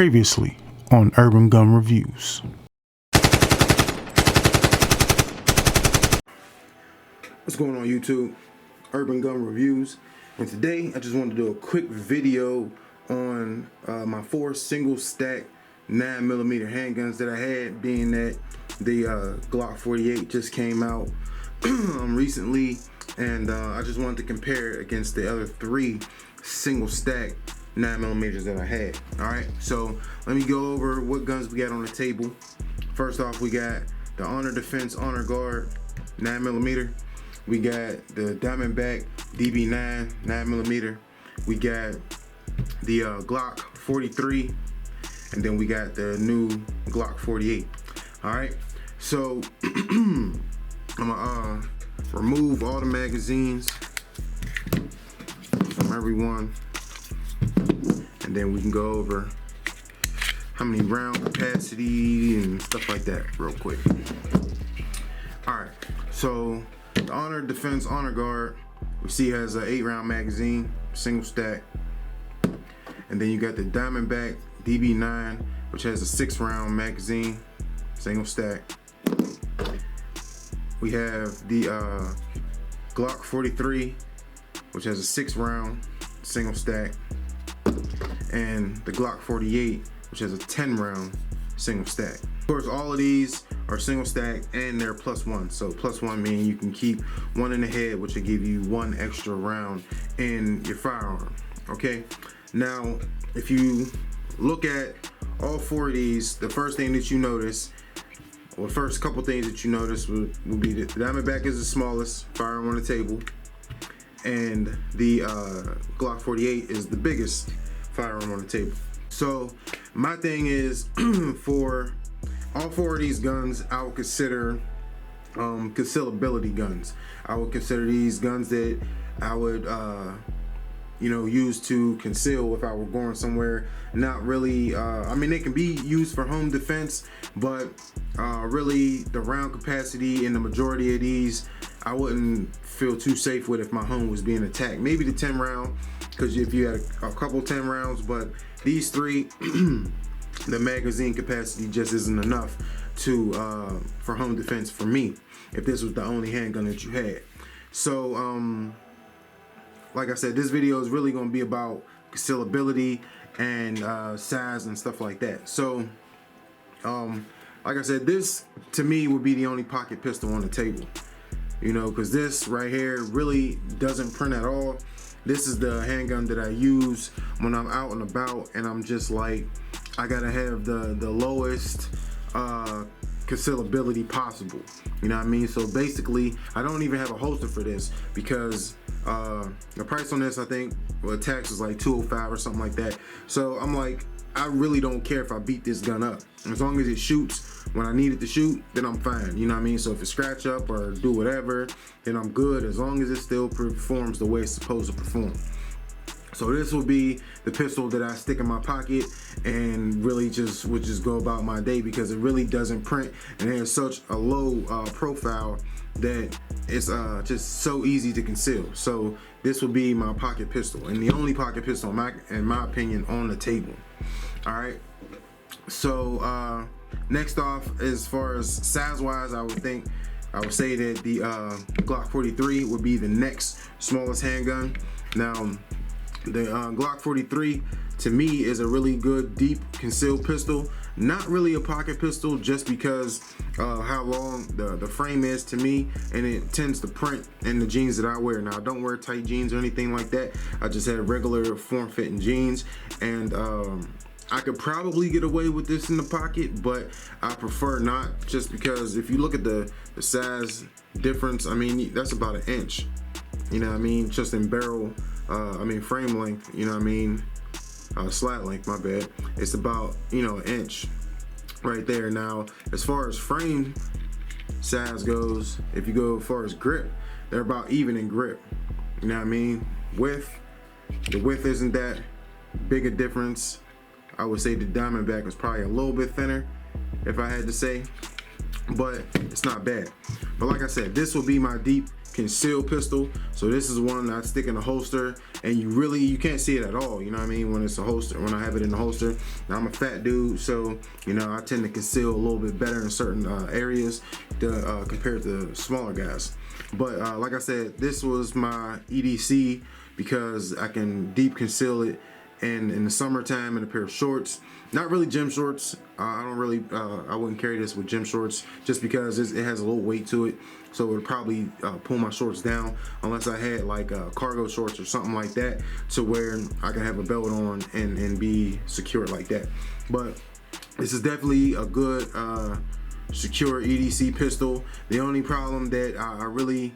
Previously on Urban Gun Reviews. What's going on YouTube? Urban Gun Reviews, and today I just wanted to do a quick video on my 4 single stack 9mm handguns that I had, being that the Glock 48 just came out recently, and I just wanted to compare it against the other 3 single stack 9mm that I had. Alright, so let me go over what guns we got on the table. First off, we got the Honor Defense Honor Guard 9mm. We got the Diamondback DB9 9mm. We got the Glock 43, and then we got the new Glock 48. Alright, so I'm gonna remove all the magazines from every one, and then we can go over how many round capacity and stuff like that real quick. Alright, so the Honor Defense Honor Guard, we see has an 8-round magazine, single stack. And then you got the Diamondback DB9, which has a 6-round magazine, single stack. We have the Glock 43, which has a 6-round single stack. And the Glock 48, which has a 10-round single stack. Of course, all of these are single stack and they're +1. So +1 meaning you can keep one in the head, which will give you 1 extra round in your firearm. Okay, now if you look at all 4 of these, the first thing that you notice, or the first couple things that you notice would be the Diamondback is the smallest firearm on the table, and the Glock 48 is the biggest firearm on the table. So my thing is, for all 4 of these guns, I would consider concealability guns. I would consider these guns that I would use to conceal if I were going somewhere. Not really, I mean, they can be used for home defense, but really the round capacity in the majority of these I wouldn't feel too safe with if my home was being attacked. Maybe the 10 round, because if you had a couple 10 rounds, but these 3 the magazine capacity just isn't enough to for home defense for me, if this was the only handgun that you had. So like I said, this video is really going to be about concealability and size and stuff like that. So like I said, this to me would be the only pocket pistol on the table, because this right here really doesn't print at all. This is the handgun that I use when I'm out and about, and I'm just like, I gotta have the lowest concealability possible. You know what I mean? So basically, I don't even have a holster for this, because the price on this, I think, well, tax is like $205 or something like that. So I'm like, I really don't care if I beat this gun up. As long as it shoots when I need it to shoot, then I'm fine. You know what I mean? So if it scratch up or do whatever, then I'm good, as long as it still performs the way it's supposed to perform. So this will be the pistol that I stick in my pocket and really would just go about my day, because it really doesn't print and it has such a low profile that it's just so easy to conceal. So this will be my pocket pistol, and the only pocket pistol in my opinion on the table. All right, so next off, as far as size wise, I would say that the Glock 43 would be the next smallest handgun. Now the Glock 43 to me is a really good deep concealed pistol. Not really a pocket pistol, just because how long the frame is to me, and it tends to print in the jeans that I wear. Now I don't wear tight jeans or anything like that. I just have regular form-fitting jeans, and I could probably get away with this in the pocket, but I prefer not, just because if you look at the size difference, I mean, that's about 1 inch. You know what I mean? Just in barrel, frame length, you know what I mean? Slat length, my bad. It's about, 1 inch right there. Now, as far as frame size goes, if you go as far as grip, they're about even in grip. You know what I mean? The width isn't that big a difference. I would say the Diamondback was probably a little bit thinner, if I had to say, but it's not bad. But like I said, this will be my deep concealed pistol. So this is one I stick in a holster, and you can't see it at all, you know what I mean, when it's a holster, when I have it in the holster. Now, I'm a fat dude, so you know I tend to conceal a little bit better in certain areas compared to smaller guys. But like I said, this was my EDC because I can deep conceal it, and in the summertime in a pair of shorts, not really gym shorts. I don't really I wouldn't carry this with gym shorts just because it has a little weight to it, so it would probably pull my shorts down unless I had like cargo shorts or something like that, to where I can have a belt on and be secure like that. But this is definitely a good secure EDC pistol. The only problem that I really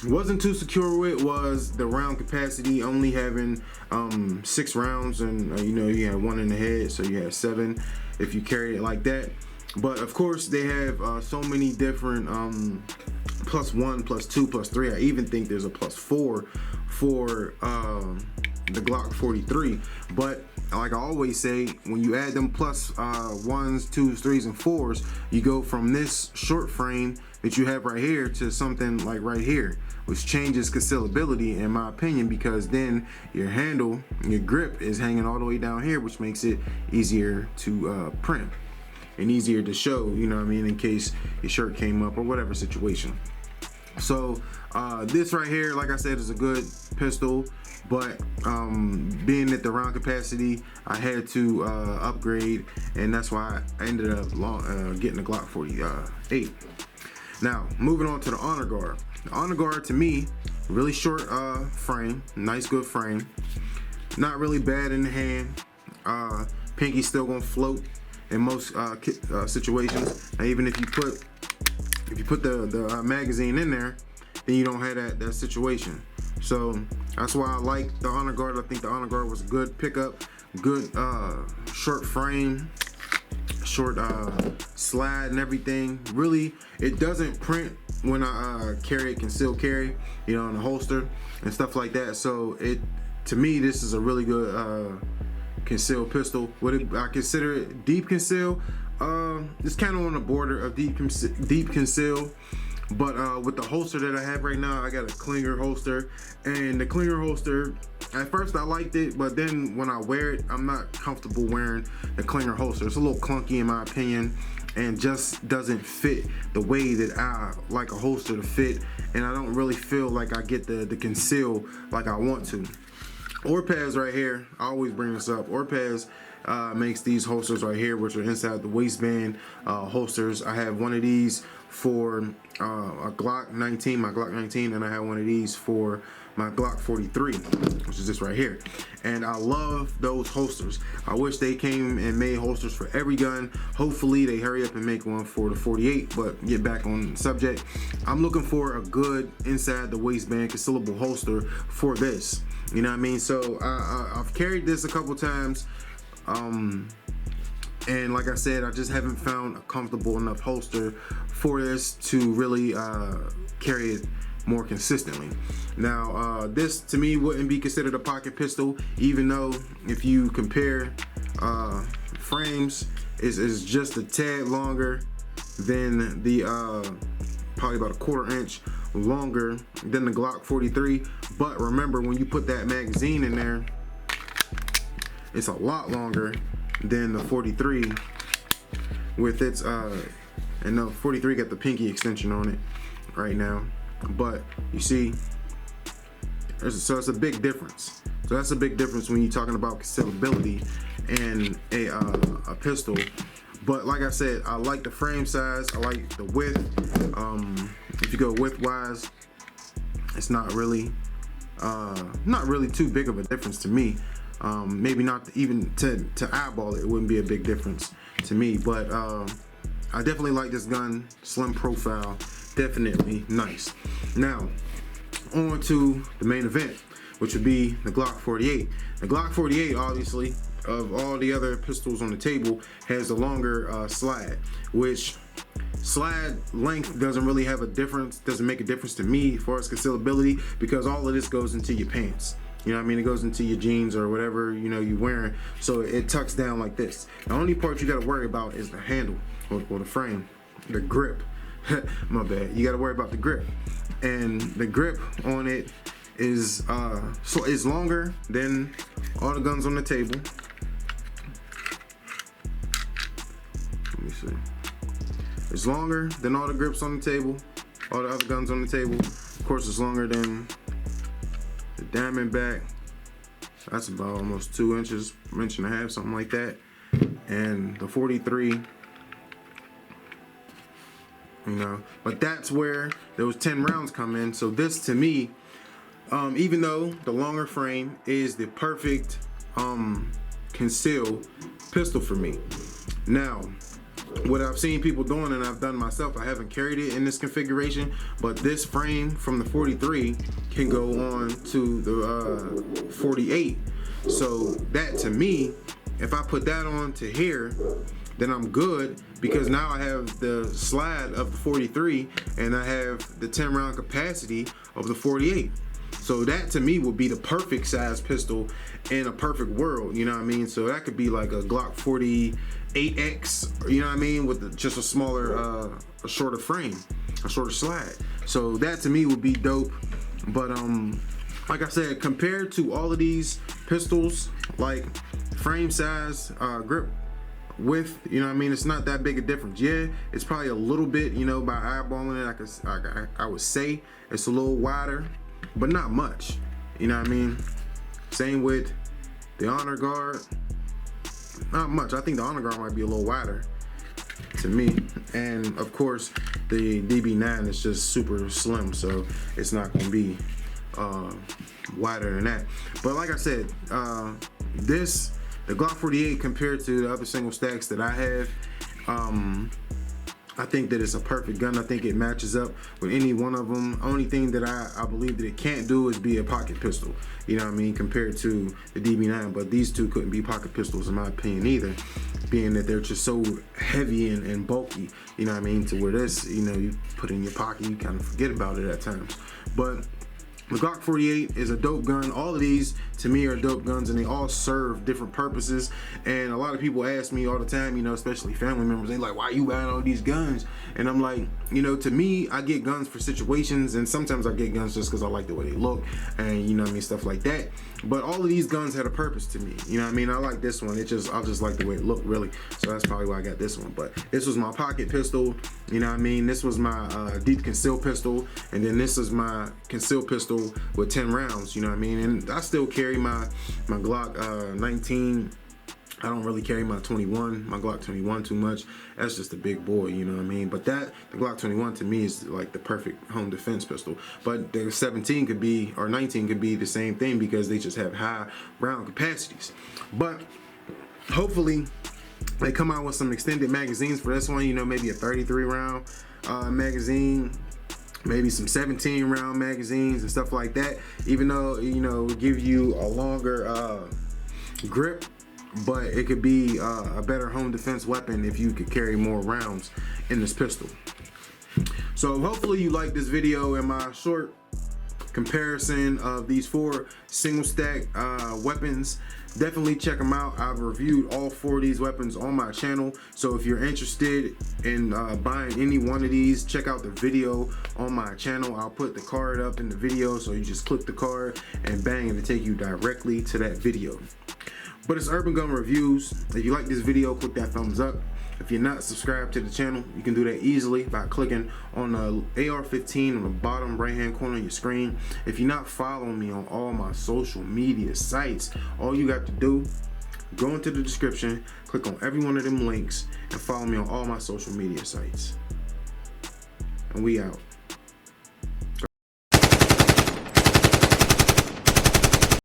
wasn't too secure with was the round capacity, only having 6 rounds, and you know, you had 1 in the head, so you had 7 if you carry it like that. But of course they have so many different +1, +2, +3. I even think there's a +4 for the Glock 43. But like I always say, when you add them +1s, 2s, 3s, and 4s, you go from this short frame that you have right here to something like right here, which changes concealability in my opinion, because then your handle, your grip is hanging all the way down here, which makes it easier to print and easier to show, you know what I mean, in case your shirt came up or whatever situation. So this right here, like I said, is a good pistol, but being at the round capacity, I had to upgrade, and that's why I ended up getting the Glock 48. Now, moving on to the Honor Guard. The Honor Guard, to me, really short frame, nice good frame, not really bad in the hand. Pinky still gonna float in most situations. Now, even if you put the magazine in there, then you don't have that situation. So that's why I like the Honor Guard. I think the Honor Guard was a good pickup, good short frame, short slide and everything. Really, it doesn't print when I carry it, concealed carry, you know, in the holster and stuff like that. So to me, this is a really good concealed pistol. I consider it deep conceal. It's kind of on the border of deep conceal. But with the holster that I have right now, I got a Klinger holster, and the Klinger holster, at first I liked it, but then when I wear it, I'm not comfortable wearing the Klinger holster. It's a little clunky in my opinion, and just doesn't fit the way that I like a holster to fit, and I don't really feel like I get the conceal like I want to. Orpaz right here, I always bring this up. Orpaz makes these holsters right here, which are inside the waistband holsters. I have one of these for a Glock 19, my Glock 19, and I have one of these for my Glock 43, which is this right here. And I love those holsters. I wish they came and made holsters for every gun. Hopefully they hurry up and make one for the 48, but get back on subject. I'm looking for a good inside the waistband concealable holster for this. You know what I mean? So I've carried this a couple times. And like I said, I just haven't found a comfortable enough holster for this to really carry it more consistently. Now, this to me wouldn't be considered a pocket pistol, even though if you compare frames, is just a tad longer than the probably about a 1/4 inch longer than the Glock 43. But remember, when you put that magazine in there, it's a lot longer than the 43 with its and the 43 got the pinky extension on it right now. But you see, so it's a big difference. So that's a big difference when you're talking about concealability and a pistol. But like I said, I like the frame size, I like the width. If you go width wise, it's not really too big of a difference to me. Maybe not even to eyeball it, it wouldn't be a big difference to me. But I definitely like this gun. Slim profile, definitely nice. Now on to the main event, which would be the Glock 48. The Glock 48, obviously, of all the other pistols on the table, has a longer slide, which slide length doesn't really have a difference, doesn't make a difference to me as far as concealability, because all of this goes into your pants. You know what I mean? It goes into your jeans or whatever, you know, you're wearing. So it tucks down like this. The only part you got to worry about is the handle or the frame, the grip. My bad. You got to worry about the grip. And the grip on it is longer than all the guns on the table. Let me see. It's longer than all the grips on the table, all the other guns on the table. Of course, it's longer than the Diamondback. That's about almost 2 inches, inch and a half, something like that. And the 43, you know, but that's where those 10 rounds come in. So this, to me, even though the longer frame is the perfect concealed pistol for me. Now, what I've seen people doing, and I've done myself, I haven't carried it in this configuration, but this frame from the 43 can go on to the 48. So that, to me, if I put that on to here, then I'm good, because now I have the slide of the 43 and I have the 10 round capacity of the 48. So that, to me, would be the perfect size pistol in a perfect world, you know what I mean? So that could be like a Glock 48X, you know what I mean, with just a smaller, a shorter frame, a shorter slide. So that, to me, would be dope. But like I said, compared to all of these pistols, like frame size, grip width, you know what I mean, it's not that big a difference. Yeah, it's probably a little bit, you know, by eyeballing it, I would say it's a little wider, but not much, you know what I mean? Same with the Honor Guard, not much. I think the Honor Guard might be a little wider to me. And of course, the DB9 is just super slim, so it's not gonna be wider than that. But like I said, the Glock 48 compared to the other single stacks that I have, I think that it's a perfect gun. I think it matches up with any one of them. Only thing that I believe that it can't do is be a pocket pistol, you know what I mean, compared to the DB9. But these two couldn't be pocket pistols in my opinion either, being that they're just so heavy and bulky, you know what I mean, to where this, you know, you put in your pocket, you kind of forget about it at times. But the Glock 48 is a dope gun. All of these, to me, are dope guns, and they all serve different purposes. And a lot of people ask me all the time, you know, especially family members, they like, why you buying all these guns? And I'm like, you know, to me, I get guns for situations, and sometimes I get guns just because I like the way they look, and you know what I mean, stuff like that. But all of these guns had a purpose to me, you know what I mean? I like this one. I just like the way it looked, really. So that's probably why I got this one. But this was my pocket pistol, you know what I mean? This was my deep concealed pistol, and then this is my concealed pistol with 10 rounds, you know what I mean? And I still carry my Glock 19. I don't really carry my 21, my Glock 21 too much. That's just a big boy, you know what I mean? But the Glock 21 to me is like the perfect home defense pistol. But the 17 could be, or 19 could be the same thing, because they just have high round capacities. But hopefully they come out with some extended magazines for this one, you know, maybe a 33 round magazine, maybe some 17 round magazines and stuff like that, even though, you know, give you a longer grip, but it could be a better home defense weapon if you could carry more rounds in this pistol. So hopefully you like this video and my short comparison of these 4 single stack weapons. Definitely check them out. I've reviewed all 4 of these weapons on my channel, so if you're interested in buying any one of these, check out the video on my channel. I'll put the card up in the video, so you just click the card and bang, it'll take you directly to that video. But it's Urban Gun Reviews. If you like this video, click that thumbs up. If you're not subscribed to the channel, you can do that easily by clicking on the AR-15 on the bottom right hand corner of your screen. If you're not following me on all my social media sites, all you got to do, go into the description, click on every one of them links, and follow me on all my social media sites. And we out.